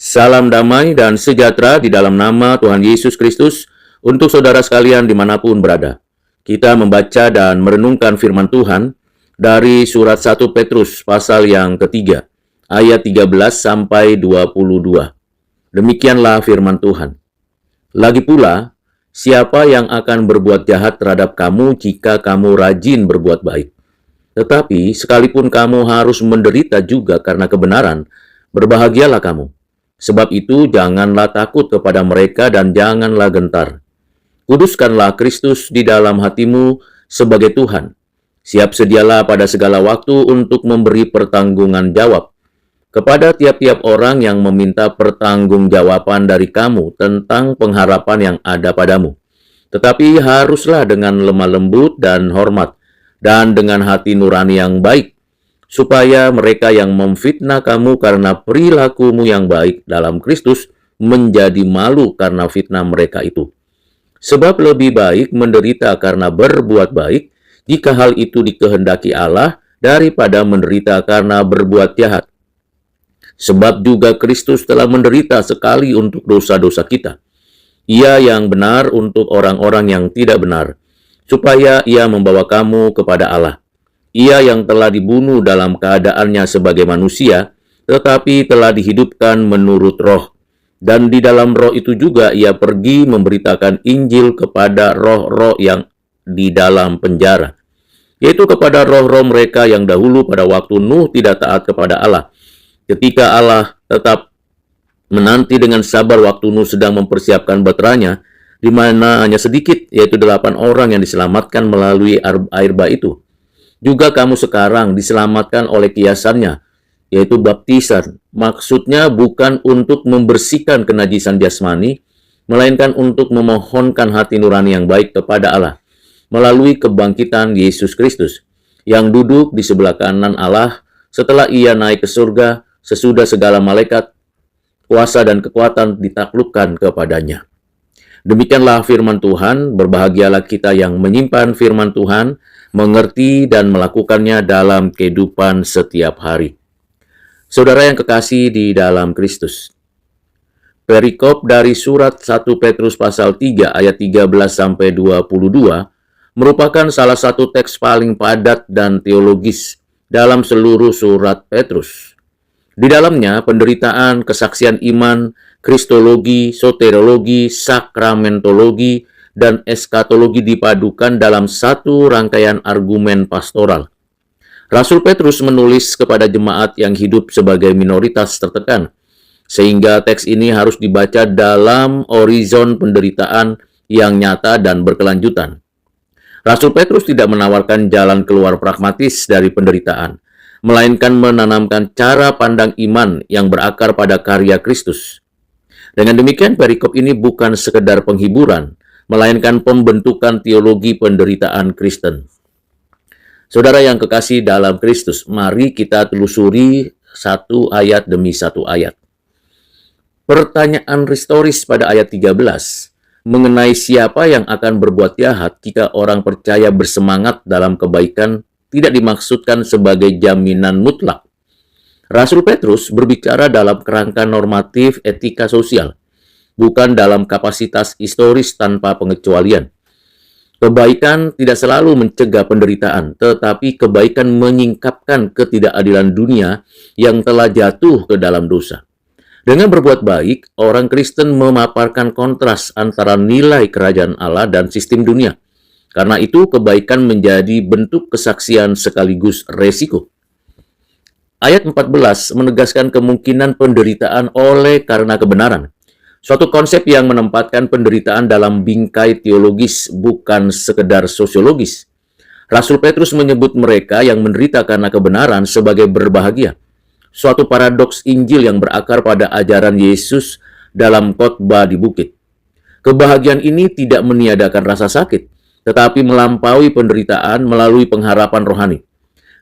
Salam damai dan sejahtera di dalam nama Tuhan Yesus Kristus untuk saudara sekalian dimanapun berada. Kita membaca dan merenungkan firman Tuhan dari surat 1 Petrus pasal yang ketiga, ayat 13 sampai 22. Demikianlah firman Tuhan. Lagi pula, siapa yang akan berbuat jahat terhadap kamu jika kamu rajin berbuat baik? Tetapi sekalipun kamu harus menderita juga karena kebenaran, berbahagialah kamu. Sebab itu janganlah takut kepada mereka dan janganlah gentar. Kuduskanlah Kristus di dalam hatimu sebagai Tuhan. Siap sedialah pada segala waktu untuk memberi pertanggungan jawab kepada tiap-tiap orang yang meminta pertanggungjawaban dari kamu tentang pengharapan yang ada padamu. Tetapi haruslah dengan lemah lembut dan hormat, dan dengan hati nurani yang baik, supaya mereka yang memfitnah kamu karena perilakumu yang baik dalam Kristus menjadi malu karena fitnah mereka itu. Sebab lebih baik menderita karena berbuat baik, jika hal itu dikehendaki Allah, daripada menderita karena berbuat jahat. Sebab juga Kristus telah menderita sekali untuk dosa-dosa kita. Ia yang benar untuk orang-orang yang tidak benar, supaya ia membawa kamu kepada Allah. Ia yang telah dibunuh dalam keadaannya sebagai manusia, tetapi telah dihidupkan menurut roh. Dan di dalam roh itu juga ia pergi memberitakan Injil kepada roh-roh yang di dalam penjara, yaitu kepada roh-roh mereka yang dahulu pada waktu Nuh tidak taat kepada Allah. Ketika Allah tetap menanti dengan sabar waktu Nuh sedang mempersiapkan baterainya, di mana hanya sedikit, yaitu 8 orang yang diselamatkan melalui air bah itu. Juga kamu sekarang diselamatkan oleh kiasannya, yaitu baptisan. Maksudnya bukan untuk membersihkan kenajisan jasmani, melainkan untuk memohonkan hati nurani yang baik kepada Allah, melalui kebangkitan Yesus Kristus, yang duduk di sebelah kanan Allah setelah ia naik ke surga, sesudah segala malaikat, kuasa dan kekuatan ditaklukkan kepadanya. Demikianlah firman Tuhan. Berbahagialah kita yang menyimpan firman Tuhan, mengerti dan melakukannya dalam kehidupan setiap hari. Saudara yang kekasih di dalam Kristus, perikop dari surat 1 Petrus pasal 3 ayat 13 sampai 22 merupakan salah satu teks paling padat dan teologis dalam seluruh surat Petrus. Di dalamnya penderitaan, kesaksian iman, kristologi, soteriologi, sakramentologi, dan eskatologi dipadukan dalam satu rangkaian argumen pastoral. Rasul Petrus menulis kepada jemaat yang hidup sebagai minoritas tertekan, sehingga teks ini harus dibaca dalam horizon penderitaan yang nyata dan berkelanjutan. Rasul Petrus tidak menawarkan jalan keluar pragmatis dari penderitaan, melainkan menanamkan cara pandang iman yang berakar pada karya Kristus. Dengan demikian, perikop ini bukan sekedar penghiburan, melainkan pembentukan teologi penderitaan Kristen. Saudara yang kekasih dalam Kristus, mari kita telusuri satu ayat demi satu ayat. Pertanyaan restoris pada ayat 13 mengenai siapa yang akan berbuat jahat jika orang percaya bersemangat dalam kebaikan tidak dimaksudkan sebagai jaminan mutlak. Rasul Petrus berbicara dalam kerangka normatif etika sosial, bukan dalam kapasitas historis tanpa pengecualian. Kebaikan tidak selalu mencegah penderitaan, tetapi kebaikan menyingkapkan ketidakadilan dunia yang telah jatuh ke dalam dosa. Dengan berbuat baik, orang Kristen memaparkan kontras antara nilai kerajaan Allah dan sistem dunia. Karena itu, kebaikan menjadi bentuk kesaksian sekaligus resiko. Ayat 14 menegaskan kemungkinan penderitaan oleh karena kebenaran. Suatu konsep yang menempatkan penderitaan dalam bingkai teologis, bukan sekedar sosiologis. Rasul Petrus menyebut mereka yang menderita karena kebenaran sebagai berbahagia. Suatu paradoks Injil yang berakar pada ajaran Yesus dalam khotbah di bukit. Kebahagiaan ini tidak meniadakan rasa sakit, tetapi melampaui penderitaan melalui pengharapan rohani.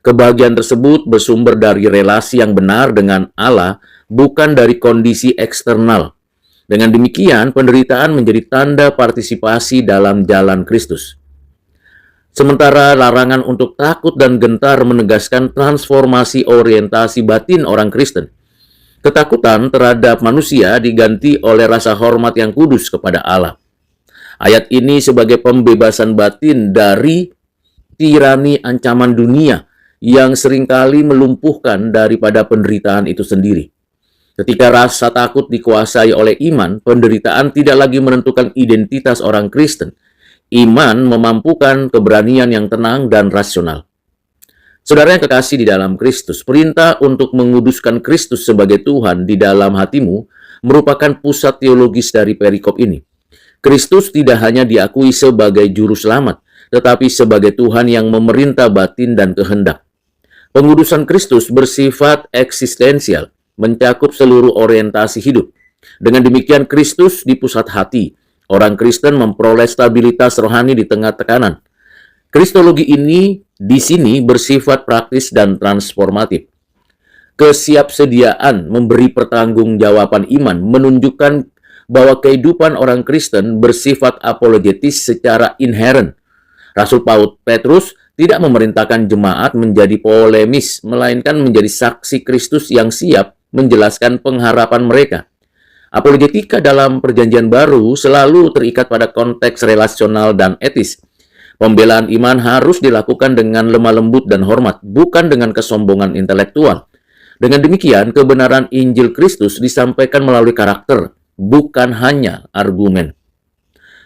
Kebahagiaan tersebut bersumber dari relasi yang benar dengan Allah, bukan dari kondisi eksternal. Dengan demikian, penderitaan menjadi tanda partisipasi dalam jalan Kristus. Sementara larangan untuk takut dan gentar menegaskan transformasi orientasi batin orang Kristen. Ketakutan terhadap manusia diganti oleh rasa hormat yang kudus kepada Allah. Ayat ini sebagai pembebasan batin dari tirani ancaman dunia yang seringkali melumpuhkan daripada penderitaan itu sendiri. Ketika rasa takut dikuasai oleh iman, penderitaan tidak lagi menentukan identitas orang Kristen. Iman memampukan keberanian yang tenang dan rasional. Saudara yang kekasih di dalam Kristus, perintah untuk menguduskan Kristus sebagai Tuhan di dalam hatimu merupakan pusat teologis dari perikop ini. Kristus tidak hanya diakui sebagai juru selamat, tetapi sebagai Tuhan yang memerintah batin dan kehendak. Pengudusan Kristus bersifat eksistensial, mencakup seluruh orientasi hidup. Dengan demikian, Kristus di pusat hati. Orang Kristen memperoleh stabilitas rohani di tengah tekanan. Kristologi ini di sini bersifat praktis dan transformatif. Kesiapsediaan memberi pertanggungjawaban iman menunjukkan bahwa kehidupan orang Kristen bersifat apologetis secara inheren. Rasul Paul Petrus tidak memerintahkan jemaat menjadi polemis, melainkan menjadi saksi Kristus yang siap menjelaskan pengharapan mereka. Apologetika dalam Perjanjian Baru selalu terikat pada konteks relasional dan etis. Pembelaan iman harus dilakukan dengan lemah lembut dan hormat, bukan dengan kesombongan intelektual. Dengan demikian, kebenaran Injil Kristus disampaikan melalui karakter, bukan hanya argumen.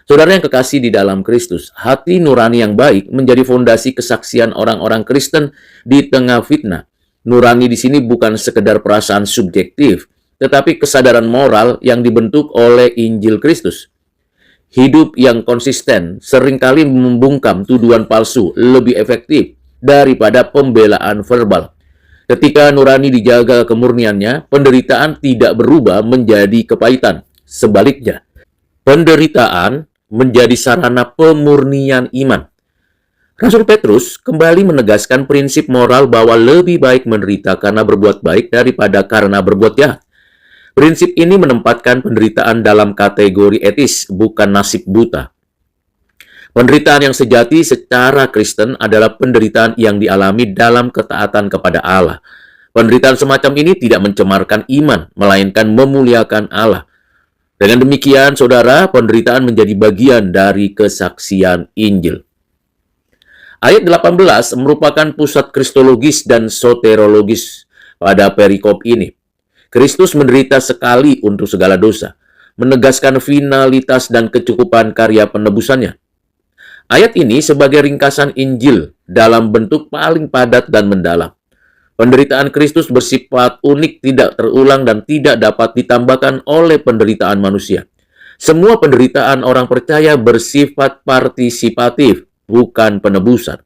Saudara yang kekasih di dalam Kristus, hati nurani yang baik menjadi fondasi kesaksian orang-orang Kristen di tengah fitnah. Nurani di sini bukan sekedar perasaan subjektif, tetapi kesadaran moral yang dibentuk oleh Injil Kristus. Hidup yang konsisten seringkali membungkam tuduhan palsu lebih efektif daripada pembelaan verbal. Ketika nurani dijaga kemurniannya, penderitaan tidak berubah menjadi kepahitan. Sebaliknya, penderitaan menjadi sarana pemurnian iman. Rasul Petrus kembali menegaskan prinsip moral bahwa lebih baik menderita karena berbuat baik daripada karena berbuat jahat. Prinsip ini menempatkan penderitaan dalam kategori etis, bukan nasib buta. Penderitaan yang sejati secara Kristen adalah penderitaan yang dialami dalam ketaatan kepada Allah. Penderitaan semacam ini tidak mencemarkan iman, melainkan memuliakan Allah. Dengan demikian, saudara, penderitaan menjadi bagian dari kesaksian Injil. Ayat 18 merupakan pusat kristologis dan soterologis pada perikop ini. Kristus menderita sekali untuk segala dosa, menegaskan finalitas dan kecukupan karya penebusannya. Ayat ini sebagai ringkasan Injil dalam bentuk paling padat dan mendalam. Penderitaan Kristus bersifat unik, tidak terulang, dan tidak dapat ditambahkan oleh penderitaan manusia. Semua penderitaan orang percaya bersifat partisipatif, bukan penebusan.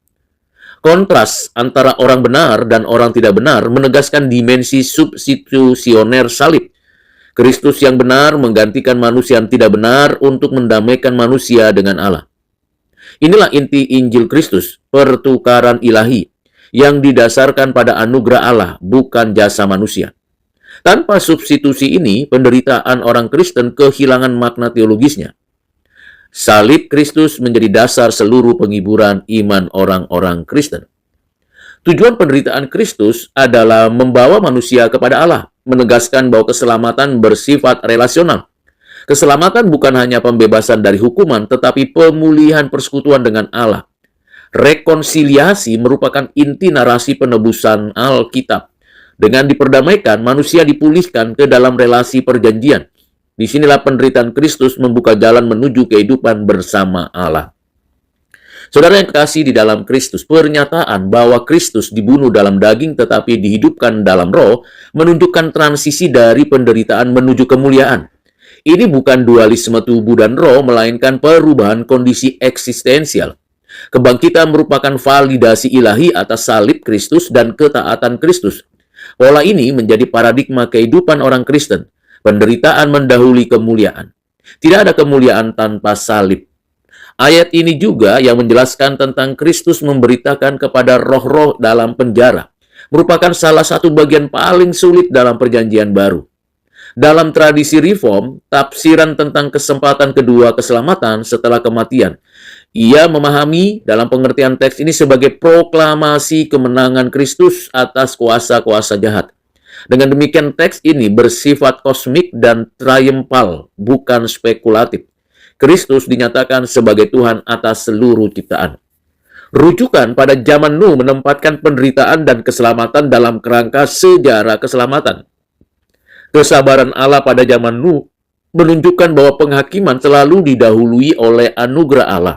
Kontras antara orang benar dan orang tidak benar menegaskan dimensi substitusioner salib. Kristus yang benar menggantikan manusia yang tidak benar untuk mendamaikan manusia dengan Allah. Inilah inti Injil Kristus, pertukaran ilahi, yang didasarkan pada anugerah Allah, bukan jasa manusia. Tanpa substitusi ini, penderitaan orang Kristen kehilangan makna teologisnya. Salib Kristus menjadi dasar seluruh penghiburan iman orang-orang Kristen. Tujuan penderitaan Kristus adalah membawa manusia kepada Allah, menegaskan bahwa keselamatan bersifat relasional. Keselamatan bukan hanya pembebasan dari hukuman, tetapi pemulihan persekutuan dengan Allah. Rekonsiliasi merupakan inti narasi penebusan Alkitab. Dengan diperdamaikan, manusia dipulihkan ke dalam relasi perjanjian. Disinilah penderitaan Kristus membuka jalan menuju kehidupan bersama Allah. Saudara yang kekasih di dalam Kristus, pernyataan bahwa Kristus dibunuh dalam daging tetapi dihidupkan dalam roh menunjukkan transisi dari penderitaan menuju kemuliaan. Ini bukan dualisme tubuh dan roh, melainkan perubahan kondisi eksistensial. Kebangkitan merupakan validasi ilahi atas salib Kristus dan ketaatan Kristus. Pola ini menjadi paradigma kehidupan orang Kristen. Penderitaan mendahului kemuliaan. Tidak ada kemuliaan tanpa salib. Ayat ini juga yang menjelaskan tentang Kristus memberitakan kepada roh-roh dalam penjara. Merupakan salah satu bagian paling sulit dalam Perjanjian Baru. Dalam tradisi reform, tafsiran tentang kesempatan kedua keselamatan setelah kematian. Ia memahami dalam pengertian teks ini sebagai proklamasi kemenangan Kristus atas kuasa-kuasa jahat. Dengan demikian, teks ini bersifat kosmik dan triumphal, bukan spekulatif. Kristus dinyatakan sebagai Tuhan atas seluruh ciptaan. Rujukan pada zaman Nuh menempatkan penderitaan dan keselamatan dalam kerangka sejarah keselamatan. Kesabaran Allah pada zaman Nuh menunjukkan bahwa penghakiman selalu didahului oleh anugerah Allah.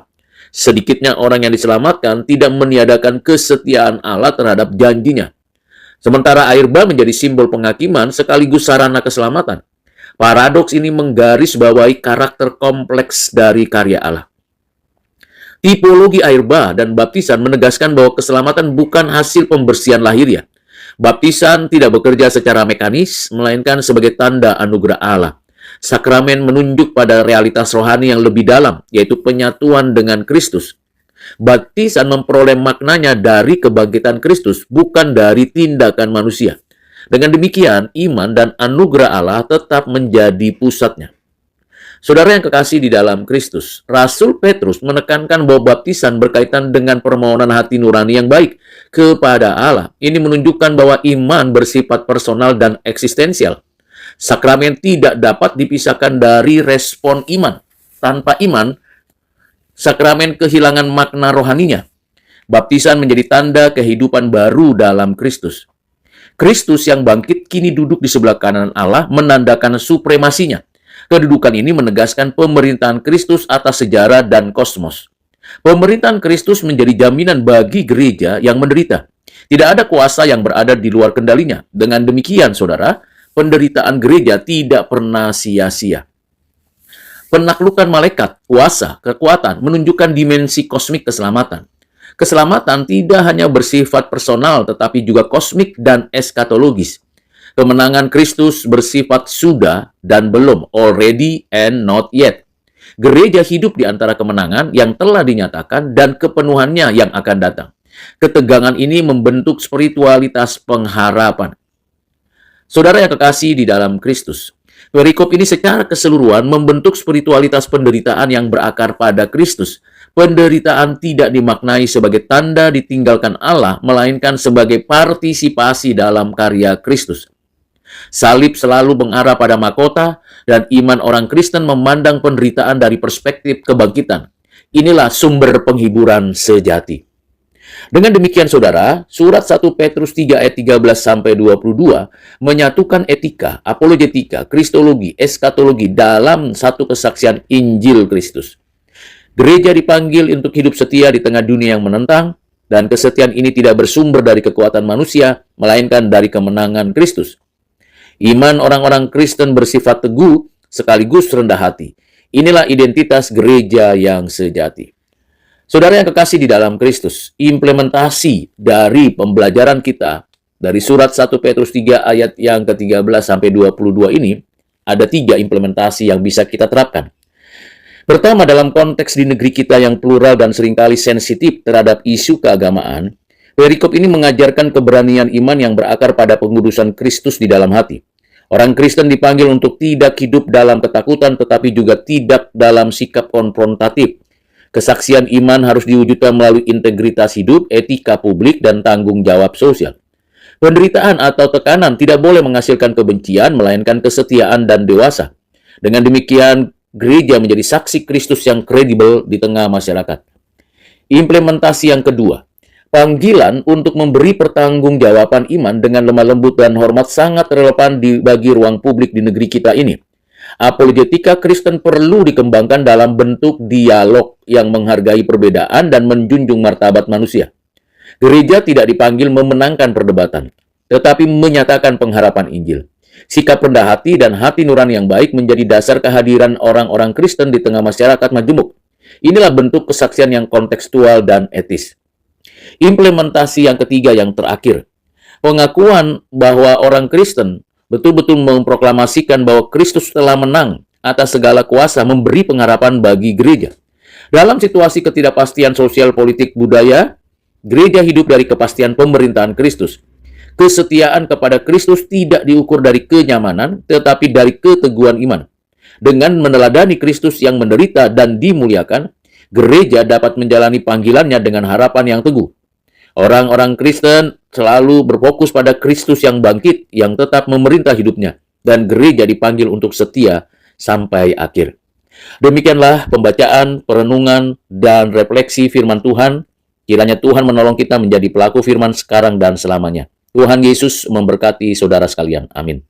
Sedikitnya orang yang diselamatkan tidak meniadakan kesetiaan Allah terhadap janjinya. Sementara air bah menjadi simbol penghakiman sekaligus sarana keselamatan. Paradoks ini menggarisbawahi karakter kompleks dari karya Allah. Tipologi air bah dan baptisan menegaskan bahwa keselamatan bukan hasil pembersihan lahiriah. Baptisan tidak bekerja secara mekanis, melainkan sebagai tanda anugerah Allah. Sakramen menunjuk pada realitas rohani yang lebih dalam, yaitu penyatuan dengan Kristus. Baptisan memperoleh maknanya dari kebangkitan Kristus, bukan dari tindakan manusia. Dengan demikian, iman dan anugerah Allah tetap menjadi pusatnya. Saudara yang kekasih di dalam Kristus, Rasul Petrus menekankan bahwa baptisan berkaitan dengan permohonan hati nurani yang baik kepada Allah. Ini menunjukkan bahwa iman bersifat personal dan eksistensial. Sakramen tidak dapat dipisahkan dari respon iman. Tanpa iman, sakramen kehilangan makna rohaninya. Baptisan menjadi tanda kehidupan baru dalam Kristus. Kristus yang bangkit kini duduk di sebelah kanan Allah menandakan supremasinya. Kedudukan ini menegaskan pemerintahan Kristus atas sejarah dan kosmos. Pemerintahan Kristus menjadi jaminan bagi gereja yang menderita. Tidak ada kuasa yang berada di luar kendalinya. Dengan demikian, saudara, penderitaan gereja tidak pernah sia-sia. Penaklukan malaikat, kuasa, kekuatan menunjukkan dimensi kosmik keselamatan. Keselamatan tidak hanya bersifat personal, tetapi juga kosmik dan eskatologis. Kemenangan Kristus bersifat sudah dan belum, already and not yet. Gereja hidup di antara kemenangan yang telah dinyatakan dan kepenuhannya yang akan datang. Ketegangan ini membentuk spiritualitas pengharapan. Saudara yang kekasih di dalam Kristus, perikop ini secara keseluruhan membentuk spiritualitas penderitaan yang berakar pada Kristus. Penderitaan tidak dimaknai sebagai tanda ditinggalkan Allah, melainkan sebagai partisipasi dalam karya Kristus. Salib selalu mengarah pada mahkota, dan iman orang Kristen memandang penderitaan dari perspektif kebangkitan. Inilah sumber penghiburan sejati. Dengan demikian, saudara, surat 1 Petrus 3 ayat 13-22 menyatukan etika, apologetika, kristologi, eskatologi dalam satu kesaksian Injil Kristus. Gereja dipanggil untuk hidup setia di tengah dunia yang menentang, dan kesetiaan ini tidak bersumber dari kekuatan manusia, melainkan dari kemenangan Kristus. Iman orang-orang Kristen bersifat teguh sekaligus rendah hati. Inilah identitas gereja yang sejati. Saudara yang kekasih di dalam Kristus, implementasi dari pembelajaran kita dari surat 1 Petrus 3 ayat yang ke-13-22 ini, ada 3 implementasi yang bisa kita terapkan. Pertama, dalam konteks di negeri kita yang plural dan seringkali sensitif terhadap isu keagamaan, perikop ini mengajarkan keberanian iman yang berakar pada pengudusan Kristus di dalam hati. Orang Kristen dipanggil untuk tidak hidup dalam ketakutan, tetapi juga tidak dalam sikap konfrontatif. Kesaksian iman harus diwujudkan melalui integritas hidup, etika publik, dan tanggung jawab sosial. Penderitaan atau tekanan tidak boleh menghasilkan kebencian, melainkan kesetiaan dan dewasa. Dengan demikian, gereja menjadi saksi Kristus yang kredibel di tengah masyarakat. Implementasi yang kedua, panggilan untuk memberi pertanggungjawaban iman dengan lemah lembut dan hormat sangat relevan bagi ruang publik di negeri kita ini. Apologetika Kristen perlu dikembangkan dalam bentuk dialog yang menghargai perbedaan dan menjunjung martabat manusia. Gereja tidak dipanggil memenangkan perdebatan, tetapi menyatakan pengharapan Injil. Sikap rendah hati dan hati nurani yang baik menjadi dasar kehadiran orang-orang Kristen di tengah masyarakat majemuk. Inilah bentuk kesaksian yang kontekstual dan etis. Implementasi yang ketiga yang terakhir, pengakuan bahwa orang Kristen betul-betul memproklamasikan bahwa Kristus telah menang atas segala kuasa memberi pengharapan bagi gereja. Dalam situasi ketidakpastian sosial, politik, budaya, gereja hidup dari kepastian pemerintahan Kristus. Kesetiaan kepada Kristus tidak diukur dari kenyamanan, tetapi dari keteguhan iman. Dengan meneladani Kristus yang menderita dan dimuliakan, gereja dapat menjalani panggilannya dengan harapan yang teguh. Orang-orang Kristen selalu berfokus pada Kristus yang bangkit, yang tetap memerintah hidupnya, dan gereja dipanggil untuk setia sampai akhir. Demikianlah pembacaan, perenungan, dan refleksi firman Tuhan. Kiranya Tuhan menolong kita menjadi pelaku firman sekarang dan selamanya. Tuhan Yesus memberkati saudara sekalian. Amin.